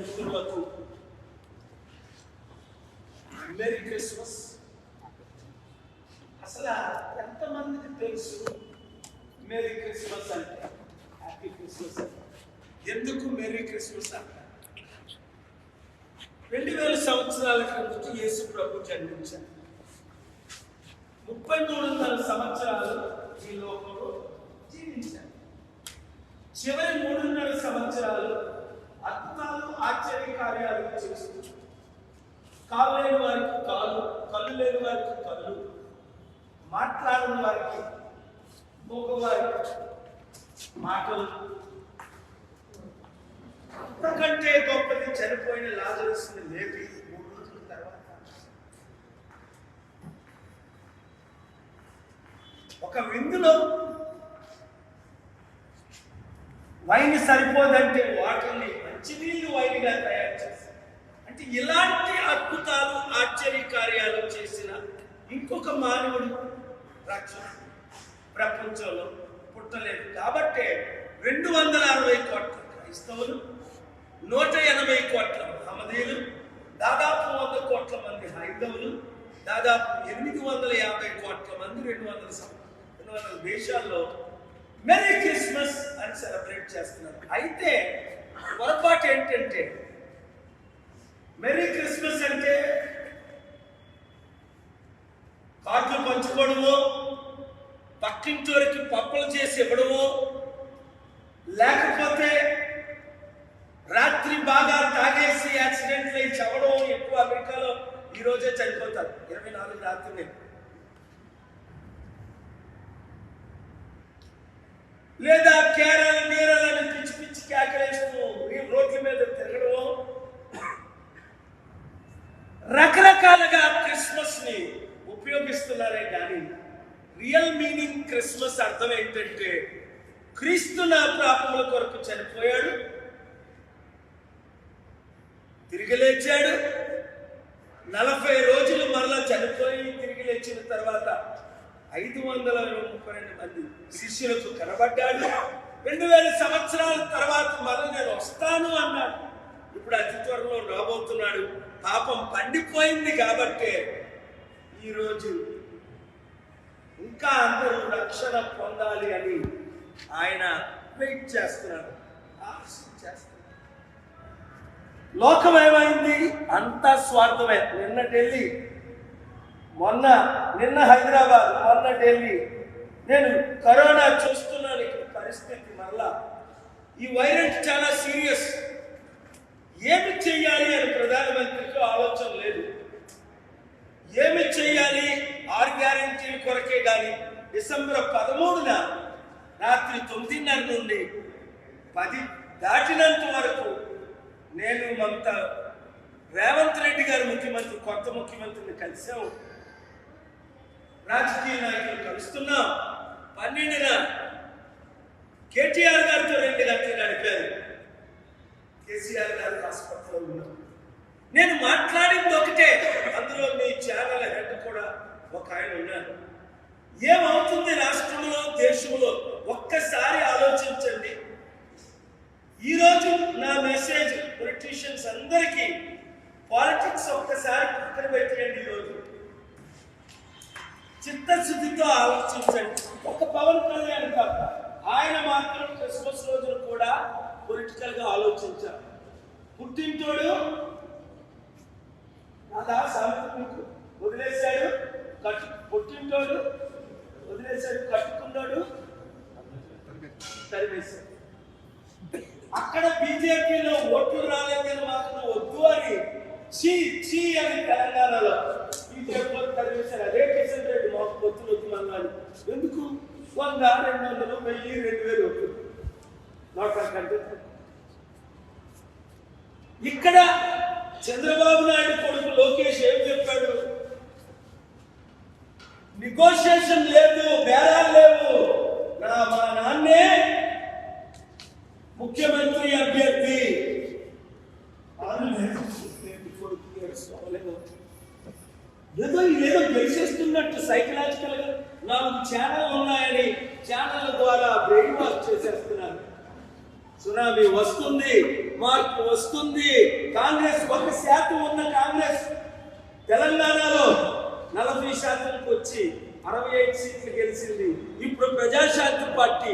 మిత్రులకు merry Christmas. అసలు ఎంతమందికి తెలుసు మెరీ క్రిస్మస్ అంటే? హ్యాపీ క్రిస్మస్ అంటే ఎందుకు మెరీ క్రిస్మస్ అంటారు? 2000 సంవత్సరాల క్రిందట యేసు ప్రభు జన్మించారు. 3300 సంవత్సరాలు ఈ లోకంలో జీవించారు. చివరి 3.5 సంవత్సరాలు అద్భుతాలు ఆశ్చర్య కార్యాలు చేస్తూ, కాళ్ళు లేని వారికి కాళ్ళు, కళ్ళు లేని వారికి కళ్ళు, మాట్లాడని వారికి, మూగవారికి మాటలు, అంతకంటే గొప్పది చనిపోయిన లాజరుస్ని లేపి 3 రోజుల తర్వాత ఒక విందులో వైన్ సరిపోదంటే వాటర్ని మంచినీళ్ళు వైన్గా తయారు చేశారు. అంటే ఇలాంటి అద్భుతాలు ఆశ్చర్య కార్యాలు చేసిన ఇంకొక మానవుడు రక్షకుడు ప్రపంచంలో పుట్టలేదు. కాబట్టే 260 కోట్ల క్రైస్తవులు, 180 కోట్ల మహమ్మదీయులు, దాదాపు 100 కోట్ల మంది హైందవులు, దాదాపు 850 కోట్ల మంది 200 దేశాల్లో మెరీ క్రిస్మస్ అని సెలబ్రేట్ చేస్తున్నారు. అయితే పొరపాటు ఏంటంటే, మెరీ క్రిస్మస్ అంటే కార్డులు పంచుకోవడమో, పక్కింటోరికి పప్పులు చేసి ఇవ్వడమో, లేకపోతే రాత్రి బాగా తాగేసి యాక్సిడెంట్లు అయి చవడం. ఎక్కువ అమెరికాలో ఈ రోజే చనిపోతారు 24 రాత్రి. లేదా కేరళ నీరలని పిచ్చి పిచ్చి కేకలేస్తూ రోడ్ల మీద తిరగడం. రకరకాలుగా క్రిస్మస్ ని ఉపయోగిస్తున్నారే కానీ రియల్ మీనింగ్ క్రిస్మస్ అర్థం ఏంటంటే, క్రీస్తు నా పాపముల కొరకు చనిపోయాడు, తిరిగి లేచాడు, 40 రోజులు మరలా చనిపోయి తిరిగి లేచిన తర్వాత 532 మంది శిష్యులకు కనబడ్డాడు. 2000 సంవత్సరాల తర్వాత మరలా నేను వస్తాను అన్నాడు. ఇప్పుడు అతి త్వరలో రాబోతున్నాడు. పాపం పండిపోయింది కాబట్టి ఈరోజు ఇంకా అందరూ రక్షణ పొందాలి అని ఆయన వెయిట్ చేస్తున్నాడు, ఆశించేస్తున్నాడు. లోకం ఏమైంది? అంతా స్వార్థమే. నిన్న ఢిల్లీ, నిన్న హైదరాబాద్, మొన్న ఢిల్లీ. నేను కరోనా చూస్తున్నాను ఇక్కడ పరిస్థితి. మరలా ఈ వైరస్ చాలా సీరియస్. ఏమి చెయ్యాలి అని ప్రధానమంత్రికి ఆలోచన లేదు. ఏమి చెయ్యాలి? 6 గ్యారెంటీల కొరకే కానీ డిసెంబర్ 13న రాత్రి 9:30 నుండి 10 దాటినంత వరకు నేను రేవంత్ రెడ్డి గారు ముఖ్యమంత్రి, కొత్త ముఖ్యమంత్రిని కలిసాము, రాజకీయ నాయకులు కలుస్తున్నాం. 12న కేటీఆర్ గారితో 2 గంటలు గడిపారు. కేసీఆర్ గారు హాస్పిటల్లో ఉన్నారు. నేను మాట్లాడింది ఒకటే, అందులో మీ ఛానల్ హెడ్ కూడా ఒక ఆయన ఉన్నారు. ఏమవుతుంది రాష్ట్రంలో, దేశంలో? ఒక్కసారి ఆలోచించండి. ఈరోజు నా మెసేజ్ పొలిటీషియన్స్ అందరికీ, పాలిటిక్స్ ఒక్కసారి పక్కన పెట్టండి. ఈరోజు చిత్తశుద్ధితో ఆలోచించండి. ఒక పవన్ కళ్యాణ్ కాక ఆయన మాత్రం క్రిస్మస్ రోజును కూడా పొలిటికల్ గా ఆలోచించారు. పుట్టింటోడు అలా సామెతకు వదిలేశాడు, పుట్టింటోడు వదిలేశాడు, కట్టుకున్నాడు తరివేశాడు. అక్కడ బీజేపీలో ఓట్లు రాలేదని మాత్రం వద్దు అని చీ అని తెలంగాణలో బీజేపీ తరివేశారు. అదే కిషన్ రెడ్డి మాకు పొత్తులు వద్దు అన్నాడు. ఎందుకు? 100, 200, 1000, 2000 ఓట్లు కంటే. ఇక్కడ చంద్రబాబు నాయుడు కొడుకు లోకేష్ ఏం చెప్పాడు? నెగోషియేషన్ లేదు, బేరాలు లేవు, మా నాన్నే ముఖ్యమంత్రి అభ్యర్థి. ఏదో గెలిచేస్తున్నట్టు సైకలాజికల్ గా 4 ఛానళ్ళు ఉన్నాయని ఛానళ్ళ ద్వారా బ్రెయిన్ వాష్ చేసేస్తున్నారు. సునామీ వస్తుంది, మార్పు వస్తుంది. కాంగ్రెస్ 1% ఉన్న కాంగ్రెస్ తెలంగాణలో 40%కు వచ్చి 65 సీట్లు గెలిచింది. ఇప్పుడు ప్రజాశాంతి పార్టీ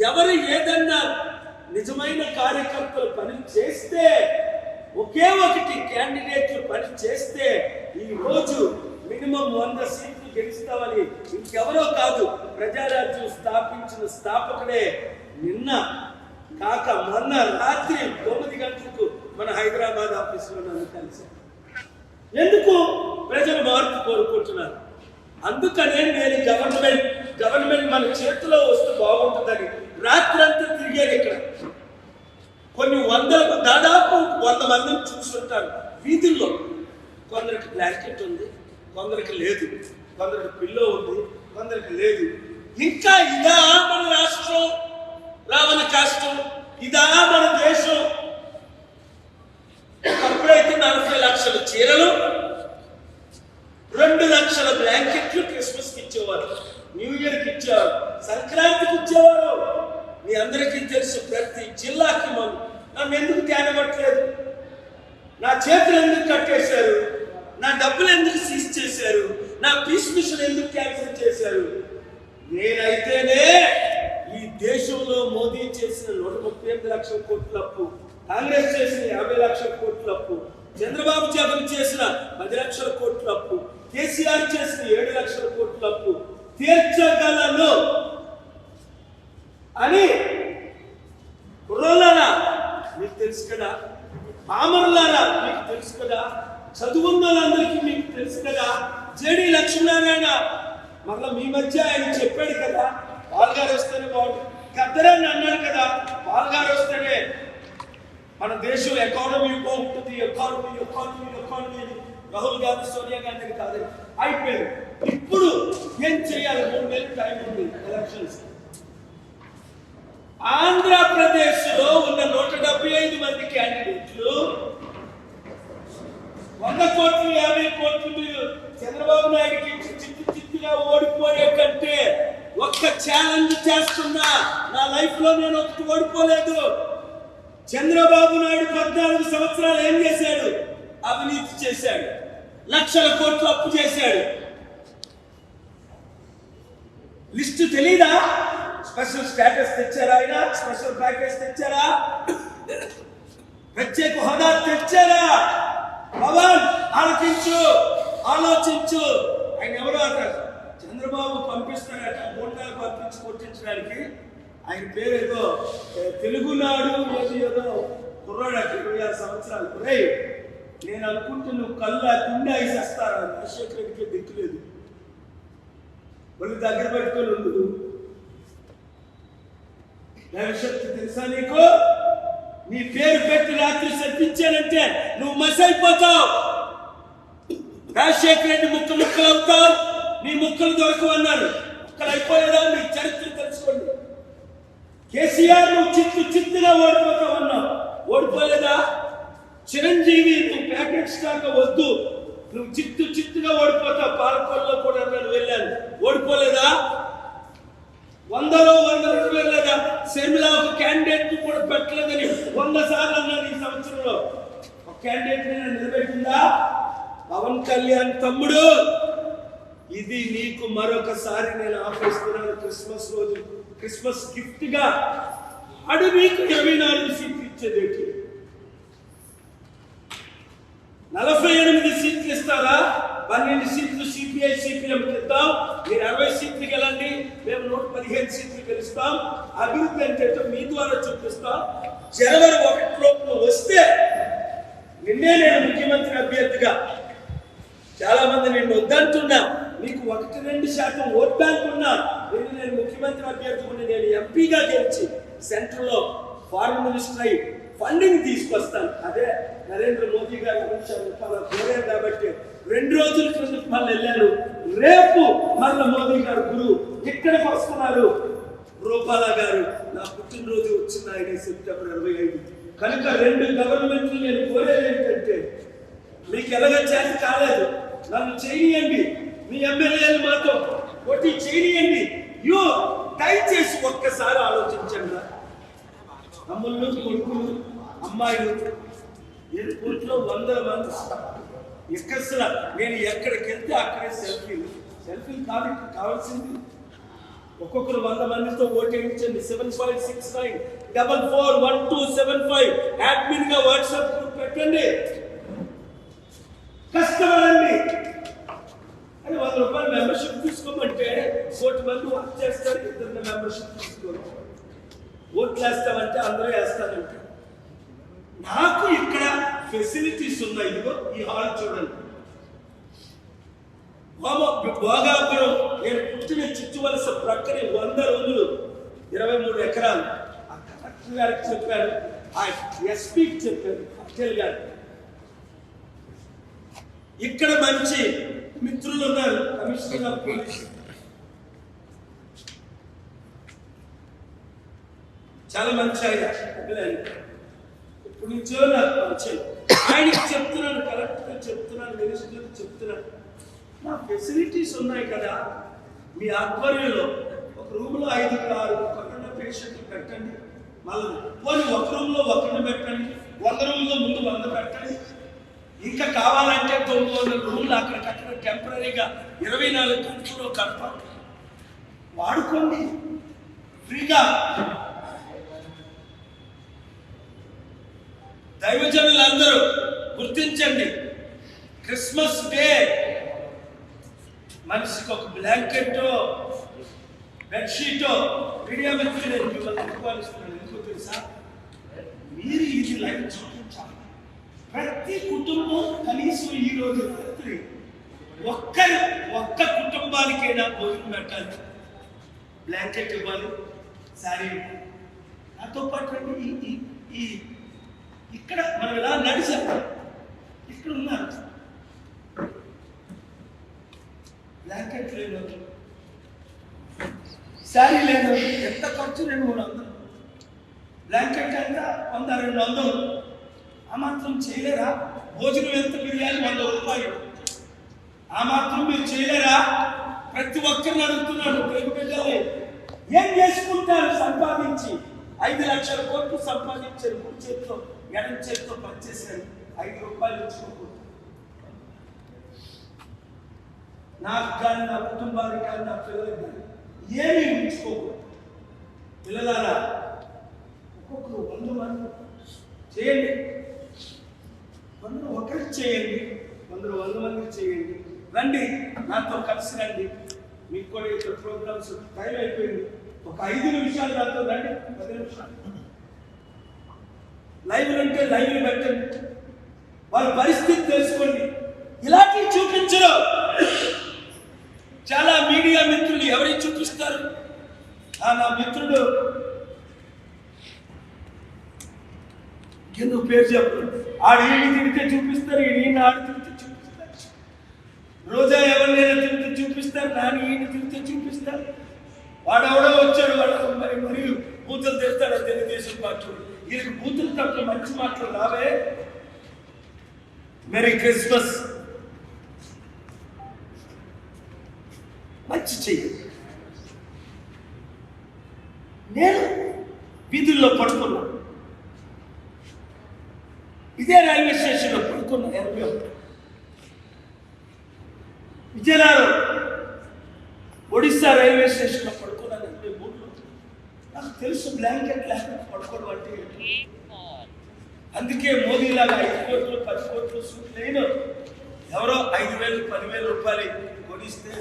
ఎవరు ఏదన్నా నిజమైన కార్యకర్తలు పని చేస్తే, ఒకే ఒకటి క్యాండిడేట్లు పని చేస్తే ఈ రోజు మినిమం 100 సీట్లు గెలుస్తామని ఇంకెవరో కాదు, ప్రజారాజ్యం స్థాపించిన స్థాపకుడే నిన్న కాక మొన్న రాత్రి 9 గంటలకు మన హైదరాబాద్ ఆఫీసులో నన్ను కలిశారు. ఎందుకు? ప్రజలు మార్పు కోరుకుంటున్నారు. అందుకనే నేను గవర్నమెంట్ మన చేతిలో వస్తే బాగుంటుందని రాత్రంతా తిరిగాను. ఇక్కడ కొన్ని దాదాపు 100 మందిని చూస్తుంటాను వీధుల్లో. కొందరికి బ్లాంకెట్ ఉంది, కొందరికి లేదు, కొందరికి పిల్లో ఉంది, కొందరికి లేదు. ఇంకా ఇదా మన రాష్ట్రం, రావణ కాష్టం, ఇదా మన దేశం? అప్పుడైతే 40 లక్షల చీరలు, 2 లక్షల బ్లాంకెట్లు క్రిస్మస్కి ఇచ్చేవారు, న్యూ ఇయర్కి ఇచ్చేవారు, సంక్రాంతికి ఇచ్చేవారు. మీ అందరికీ తెలుసు, ప్రతి జిల్లాకి నన్ను ఎందుకు తేనబట్టలేదు, నా చేతులు ఎందుకు కట్టేశారు, నా డబ్బులు ఎందుకు సీజ్ చేశారు, నా పీస్ మిషన్ ఎందుకు క్యాన్సిల్ చేశారు? నేనైతేనే ఈ దేశంలో మోదీ చేసిన 138 లక్షల కోట్ల అప్పు, కాంగ్రెస్ చేసిన 50 లక్షల కోట్ల అప్పు, చంద్రబాబు జగన్ చేసిన 10 లక్షల కోట్ల అప్పు, కేసీఆర్ చేసిన 7 లక్షల కోట్ల అప్పు తీర్చగలను అని కుర్రోళ్ళారా మీకు తెలుసు కదా, పామరులారా మీకు తెలుసు కదా, చదువున్న వాళ్ళందరికీ మీకు తెలుసు కదా. జేడి లక్ష్మీనారాయణ మళ్ళీ మీ మధ్య ఆయన చెప్పాడు కదా, పాల్గారు వస్తేనే బాగుంటుంది, గద్దరాన్ని అన్నాడు కదా, పాల్గారు వస్తేనే మన దేశం ఎకానమీ బాగుంటుంది, ఎకానమీ అని రాహుల్ గాంధీ సోనియా గాంధీని కాదని అయిపోయారు. ఇప్పుడు ఏం చేయాలి? 3 నెలలు టైం ఉంది ఎలక్షన్స్. ఆంధ్రప్రదేశ్ లో ఉన్న 175 మంది క్యాండిడేట్లు 100 కోట్లు 50 కోట్లు మీరు చంద్రబాబు నాయుడికి చిత్తుగా ఓడిపోయే కంటే ఒక్క ఛాలెంజ్ చేస్తున్నా. నా లైఫ్ లో నేను ఒకటి ఓడిపోలేదు. చంద్రబాబు నాయుడు 14 సంవత్సరాలు ఏం చేశాడు? అవినీతి చేశాడు, లక్షల కోట్లు అప్పు చేశాడు. లిస్టు తెలీదా? స్పెషల్ స్టేటస్ తెచ్చారా? ఆయన స్పెషల్ ప్యాకేజ్ తెచ్చారా? ప్రత్యేక హోదా తెచ్చారా? పవన్ ఆలోచించు. ఆయన ఎవరో అంటారు, చంద్రబాబు పంపిస్తారట 3 నెలలు పంపించి కొట్టించడానికి. ఆయన పేరు ఏదో తెలుగునాడు ఏదో కుర్రాడట, 26 సంవత్సరాలు. రే నేను అనుకుంటే నువ్వు గుండె ఐసేస్తారా? రాజశేఖర రెడ్డికి దిక్కులేదు, వాళ్ళు దగ్గర పెట్టుకొని ఉండు. భవిష్యత్తు తెలుసా నీకు? నీ పేరు పెట్టి రాత్రి శపించానంటే నువ్వు మస్ అయిపోతావు. రాజశేఖర రెడ్డి ముక్కలు అవుతావు, నీ ముక్కలు దొరకవన్నాడు. ముక్కలు అయిపోలేదా? నీ చరిత్ర తెలుసుకోండి. కేసీఆర్ నువ్వు చిత్తుగా ఓడిపోతావు అన్నావు, ఓడిపోలేదా? చిరంజీవి నువ్వు ప్యాకెట్ స్టాక్ వద్దు, నువ్వు చిత్తుగా ఓడిపోతావు. పాలకొల్లో కూడా అన్నాడు, వెళ్ళాను, ఓడిపోలేదా? 100లో 100 వెళ్ళలేదా? షర్మిల ఒక క్యాండిడేట్ కూడా పెట్టలేదని 100 సార్లు అన్నాడు ఈ సంవత్సరంలో. ఒక క్యాండిడేట్ నిలబెట్టిందా? పవన్ కళ్యాణ్ తమ్ముడు, ఇది నీకు మరొకసారి నేను ఆఫిస్తున్నాను. క్రిస్మస్ రోజు క్రిస్మస్ గిఫ్ట్ గా అడు మీకు 24 సీట్లు ఇచ్చేదేంటి? 48 సీట్లు ఇస్తారా? 12 సీట్లు సిపిఐ సిపిఎం ఇద్దాం, మీరు 60 సీట్లు గెలండి, మేము 115 సీట్లు గెలుస్తాం. అభివృద్ధి అంటే మీ ద్వారా చూపిస్తాం. జనవరి 1 లోపల వస్తే నిన్నే నేను ముఖ్యమంత్రి అభ్యర్థిగా, చాలా మంది నేను వద్దంటున్నా, నీకు 1-2% ఓట్ బ్యాంక్ ఉన్నా, నేను ముఖ్యమంత్రి అభ్యర్థి ఉండి నేను ఎంపీగా గెలిచి సెంట్రల్లో ఫారెన్ మినిస్టర్ అయి ఫండింగ్ తీసుకొస్తాను. అదే నరేంద్ర మోదీ గారు కోరారు కాబట్టి 2 రోజుల క్రితం మళ్ళీ వెళ్ళాను. రేపు మళ్ళీ మోదీ గారు గురువు ఇక్కడికి వస్తున్నారు. రూపాలా గారు నా పుట్టినరోజు వచ్చింది ఆయన సెప్టెంబర్ 25. కనుక 2 గవర్నమెంట్లు నేను కోరేది ఏంటంటే, మీకు ఎలాగ చేత కాలేదు, నన్ను చేయనియండి, మీ ఎమ్మెల్యేలు మాతో పోటీ చేయనియండి. దయచేసి ఒక్కసారి ఆలోచించండి. తమ్ముళ్ళు కొడుకులు అమ్మాయిలు ఎయిర్పోర్ట్లో 100 మంది ఎక్కసలా. నేను ఎక్కడికి వెళ్తే అక్కడే సెల్ఫీలు కాదు ఇక్కడ కావాల్సింది. ఒక్కొక్కరు 100 మందితో ఓటేయించండి. 756944125 అడ్మిన్ గా వాట్సాప్ గ్రూప్ పెట్టండి. కష్టపడండి. అని 100 రూపాయలు మెంబర్షిప్ తీసుకోమంటే 1 మంది వర్క్ చేస్తారు, 2 మెంబర్షిప్ తీసుకోరు. ఓట్లు వేస్తామంటే అందరూ వేస్తారంటే. నాకు ఇక్కడ ఫెసిలిటీస్ ఉన్నాయి. ఇదిగో ఈ హాల్ చూడండి. భోగాపురం నేను పుట్టిన చిట్టువలస ప్రక్కనే 100 రోజులు 23 ఎకరాలు. ఆ కలెక్టర్ గారికి చెప్పారు, ఆ ఎస్పీకి చెప్పారు, అఖిల్ గారు. ఇక్కడ మంచి మిత్రులు ఉన్నారు. కమిషనర్ ఆఫ్ పోలీస్ చాలా మంచి ఆయన. ఇప్పుడు నుంచో నాకు పరిచయం. ఆయనకి చెప్తున్నాను, కలెక్టర్ చెప్తున్నాను, మినిస్టర్ చెప్తున్నాను, నా ఫెసిలిటీస్ ఉన్నాయి కదా, మీ ఆధ్వర్యంలో ఒక రూమ్లో 5-6 కరోనా పేషెంట్లు పెట్టండి. మళ్ళీ పోనీ ఒక రూమ్లో ఒకరిని పెట్టండి, 100 రూమ్లో ముందు 100 పెట్టండి. ఇంకా కావాలంటే 900 రూమ్లు అక్కడికక్కడ టెంపరీగా 24 గంటలు కడపండి, వాడుకోండి ఫ్రీగా. దైవజనులందరూ గుర్తించండి, క్రిస్మస్ డే మనిషికి ఒక బ్లాంకెట్, బెడ్షీట్, మీడియా మిత్రులు నేను మిమ్మల్ని అనుకోవాల్స్తున్నాను. ఎందుకో తెలుసా, మీరు ఇది లైవ్ చూపించాలి. ప్రతి కుటుంబం కనీసం ఈ రోజు రాత్రి ఒక్క కుటుంబానికైనా భోజనం పెట్టాలి, బ్లాంకెట్ ఇవ్వాలి, శారీ ఇవ్వాలి. నాతో పాటు ఈ ఇక్కడ మనం ఇలా నడిచాం, ఇక్కడ ఉన్నారు బ్లాంకెట్ లేను, శారీ లేదు, ఎంత ఖర్చు 200-300. బ్లాంకెట్ ఎంత 100-200. ఆ మాత్రం చేయలేరా? భోజనం ఎంత బిర్యానీ 100 రూపాయలు. ఆ మాత్రం మీరు చేయలేరా? ప్రతి ఒక్కరిని అడుగుతున్నాను. బిడ్డలే ఏం చేసుకుంటారు సంపాదించి? 5 లక్షల కోట్లు సంపాదించారు. కుడి చేతితో ఎడం చేతితో పనిచేశారు. 5 రూపాయలు ఇచ్చుకోకూడదు. నాకు కానీ, నా కుటుంబానికి కానీ, నా పిల్లలకి కానీ ఏమీ ఉంచుకోకూడదు. పిల్లలారా, ఒక్కొక్కరు 100 మంది చేయండి. 100 ఒకరికి చేయండి, 100 మందికి చేయండి. రండి, నాతో కలిసి రండి. మీకు కూడా ఇక్కడ ప్రోగ్రామ్స్ టైం అయిపోయింది. ఒక 5 నిమిషాలు నాతో రండి, 10 నిమిషాలు. లైవ్లు అంటే లైవ్లు పెట్టండి, వాళ్ళ పరిస్థితి తెలుసుకోండి. ఇలాంటివి చూపించరు. చాలా మీడియా మిత్రులు ఎవరికి చూపిస్తారు? నా మిత్రుడు ఎందుకు పేరు చెప్పరు, ఆడు ఈయన తిడితే చూపిస్తారు, ఈయన ఆడు తిడితే చూపిస్తారు. రోజా ఎవరినైనా తిడితే చూపిస్తారు, నాని ఈయన తిడితే చూపిస్తారు. వాడెవడో వచ్చాడు, వాడు మరియు బూతులు తెస్తాడు తెలుగుదేశం పార్టీ. వీళ్ళకి బూతులు తప్ప మంచి మాటలు రావే. Merry Christmas. మంచి చెయ్యి. నేను వీధుల్లో పడుకున్నా, ఇదే రైల్వే స్టేషన్లో పడుకున్నా. 81 విజయనగరం ఒడిస్సా రైల్వే స్టేషన్లో పడుకున్నాను. 83లో నాకు తెలుసు బ్లాంకెట్ లేకుండా పడుకోవడం అంటే. అందుకే మోదీలాగా 5 కోట్లు 10 కోట్లు సూట్ లేను. ఎవరో 5,000 10,000 రూపాయలు కొనిస్తే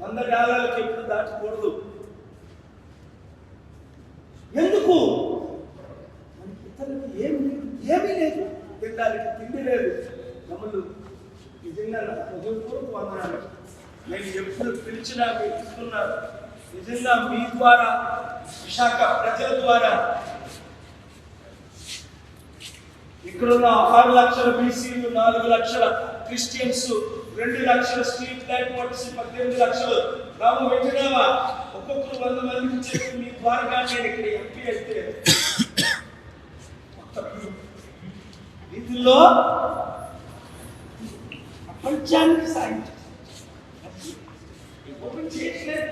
$100 ఎప్పుడు దాటకూడదు. ఎందుకు? ఇతరులకు ఏమీ లేదు, తినడానికి తిండి లేదు. మమ్మల్ని నిజంగా హృదయపూర్వక వందనాలు. నేను ఎప్పుడు పిలిచినా మీరు ఇస్తున్నారు. నిజంగా మీ ద్వారా, విశాఖ ప్రజల ద్వారా, ఇక్కడున్న 6 లక్షల బీసీలు, 4 లక్షల క్రిస్టియన్స్, 2 లక్షల స్ట్రీట్ లైట్ మోటార్స్, 18 లక్షలు రాము వెంకటరామ, ఒక్కొక్కరు 100 మందికి చెప్పి మీ ద్వారా నేను ఇక్కడ ఎంపీ అయితే వీధుల్లో ప్రపంచానికి సాయం చేయట్లేదు,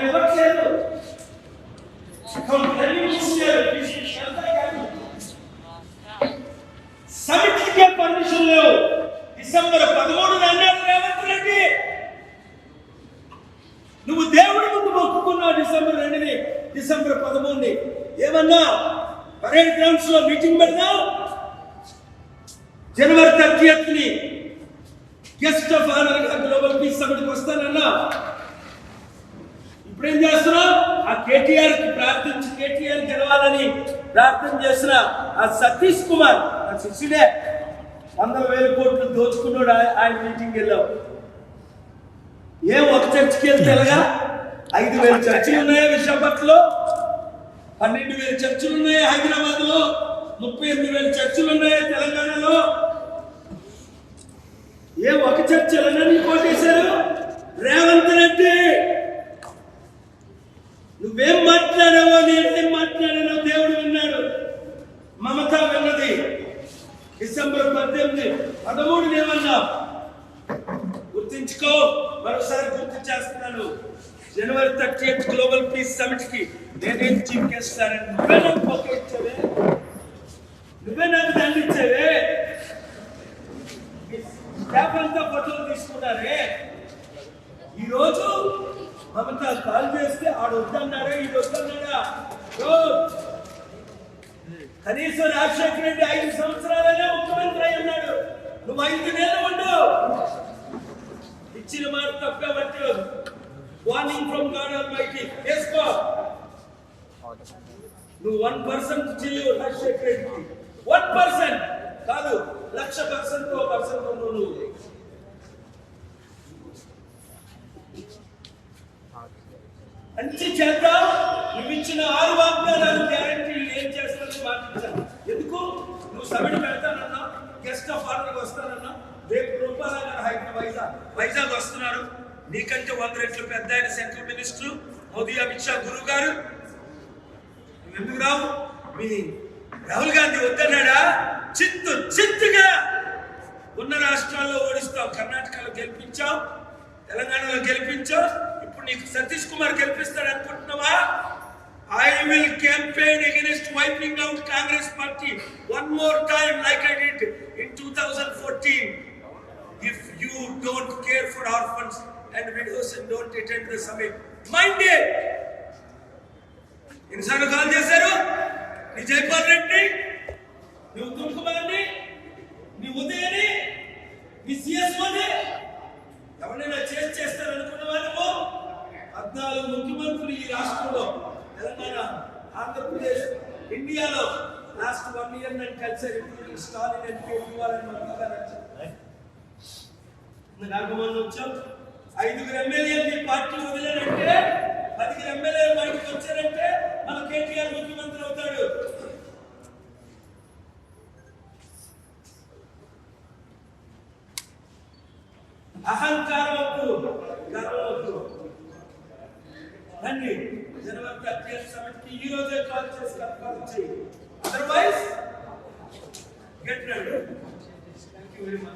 ఇవ్వట్లేదు. సమితికే పర్మిషన్ లేవు. డిసెంబర్ 13 అన్నాడు రేవంత్ రెడ్డి. నువ్వు దేవుడి ముందు మొక్కుకున్నావు డిసెంబర్ 2ని, డిసెంబర్ 13ని ఏమన్నా పరేడ్ గ్రౌండ్స్ లో మీటింగ్ పెడదాం, జనవరి 30ని గెస్ట్ ఆఫ్ ఆనర్ గా గ్లోబల్ పీస్ సమిట్కి వస్తానన్నా. ఇప్పుడేం చేస్తున్నావు? ఆ కేటీఆర్ కి ప్రార్థించి కేటీఆర్ గెలవాలని ప్రార్థన చేసిన ఆ సతీష్ కుమార్ ఆ శిష్యుడే 100,000 కోట్లు దోచుకున్నాడు. ఆయన మీటింగ్ వెళ్ళావు. ఏం ఒక చర్చికి వెళ్తే ఎలాగా? 5,000 చర్చిలు ఉన్నాయా విశాఖపట్నంలో? 12,000 చర్చిలు ఉన్నాయా హైదరాబాద్ లో? 38,000 చర్చిలు ఉన్నాయా తెలంగాణలో? ఏ ఒక చర్చ్ ఎలాగని కోటేశారు? రేవంత్ రెడ్డి నువ్వేం మాట్లాడావో నేనేం మాట్లాడానో దేవుడు విన్నాడు, మమత విన్నది. డిసెంబర్ 18, 13 ఏమన్నా గుర్తించుకో. మరోసారి గుర్తు చేస్తున్నాను, జనవరి 30 గ్లోబల్ పీస్ సమిట్ కి నేనేం చీఫ్ గెస్ట్ అని నువ్వే నాకు మొక్క ఇచ్చావే, నువ్వే నాకు దండిచ్చావే. స్టాఫ్ అంతా ఫోటోలు తీసుకున్నారే. ఈరోజు మమత కాల్ చేస్తే ఆడు వద్దన్నాడా ఈడు వద్దన్నాడా? కనీసం రాజశేఖర రెడ్డి 5 సంవత్సరాలైనా ముఖ్యమంత్రి అయి ఉన్నాడు. నువ్వు 5 నెలలు ఉండు. ఇచ్చిన మాట తప్పబట్టి వార్నింగ్ ఫ్రమ్ గాడ్ ఆల్మైటీ వేసుకో. నువ్వు 1% చెయ్యు రాజశేఖర రెడ్డికి. 1% కాదు, 1,00,000% 1% నువ్వు. మంచి చేద్దాం. నువ్వు ఇచ్చిన 6 వాగ్దానాలు గ్యారంటీలు ఏం చేస్తానని మాట్లాడాను. ఎందుకు? నువ్వు సమిట్ పెడతానన్నా, గెస్ట్ ఆఫ్ ఆనర్ వస్తానన్నా. రేపు రూపాయల గారు వైజాగ్ వస్తున్నారు. నీకంటే 100 రెట్లు పెద్ద ఆయన సెంట్రల్ మినిస్టర్ మోదీ, అమిత్ షా గురువు గారు. నువ్వెందుకు రావు? మీ రాహుల్ గాంధీ వద్దన్నాడా? చిత్తుగా ఉన్న రాష్ట్రాల్లో ఓడిస్తావు. కర్ణాటకలో గెలిపించావు, తెలంగాణలో గెలిపించావు. ఇప్పుడు నీకు సతీష్ కుమార్ గెలిపిస్తాడు అనుకుంటున్నావా? I will campaign against wiping out Congress party one more time like I did in 2014. If you don't care for orphans and widows and don't attend the summit, mind it. ఇన్సాను కాల్ చేశారు. నీ జైపాల్ రెడ్డి, నీ ఉత్తమ్ కుమార్ని, నీ ఉదయని, నీ సిఎస్ఓని ఎవరైనా చేస్తారనుకున్నవా? నువ్వు 14 ముఖ్యమంత్రులు ఈ రాష్ట్రంలో, తెలంగాణ, ఆంధ్రప్రదేశ్, ఇండియాలో లాస్ట్ 1 year నేను కలిసారు. స్టాలిన్ అండ్ కేజ్రీవాల్ అని మనగా నచ్చారు. నాగమోహన్ వచ్చాం. 5 ఎమ్మెల్యేలు నీ పార్టీ వదిలేనంటే, 10 ఎమ్మెల్యేలు బయటకు వచ్చారంటే మన కేటీఆర్ ముఖ్యమంత్రి అవుతాడు. అహంకారం వద్దు, గర్వం వద్దు. రండి జనవరి 30 సమిట్ కి ఈ రోజే కాల్ చేసి కన్ఫర్మ్ చేయి. Otherwise get ready. Thank you very much.